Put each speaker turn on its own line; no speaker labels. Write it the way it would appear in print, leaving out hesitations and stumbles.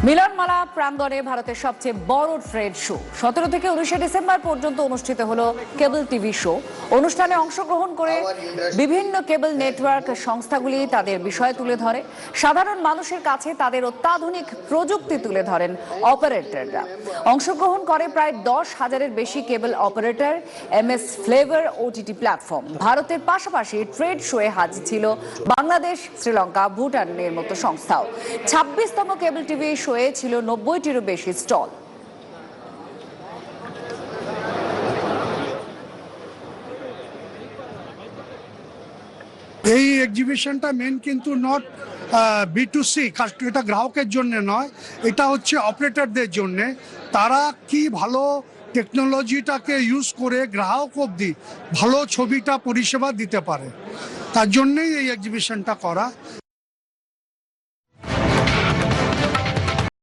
মিলনমালা প্রাঙ্গণে ভারতের সবচেয়ে বড় ট্রেড শো 17 থেকে 19 ডিসেম্বর পর্যন্ত অনুষ্ঠিত হলো কেবল টিভি শো। অনুষ্ঠানে অংশগ্রহণ করে বিভিন্ন কেবল নেটওয়ার্ক সংস্থাগুলি তাদের বিষয় তুলে ধরে। সাধারণ মানুষের কাছে তাদের অত্যাধুনিক প্রযুক্তি তুলে ধরেন অপারেটররা। অংশগ্রহণ করে প্রায় 10,000-এর বেশি cable operator. MS flavour OTT platform ভারতের পাশাপাশি ট্রেড শোয়ে হাজির ছিল বাংলাদেশ, শ্রীলঙ্কা, ভুটানের মতো সংস্থাও। 26তম কেবল টিভি শোয়ে ছিল 90টিরও বেশি স্টল।
এই এক্সিবিশনটা মেন কিন্তু নট B2C, এটা গ্রাহকের জন্য নয়, এটা হচ্ছে অপারেটরদের জন্য। তারা কি ভালো টেকনোলজিটাকে ইউজ করে গ্রাহক অবধি ভালো ছবিটা পরিষেবা দিতে পারে, তার জন্যই এই এক্সিবিশনটা করা।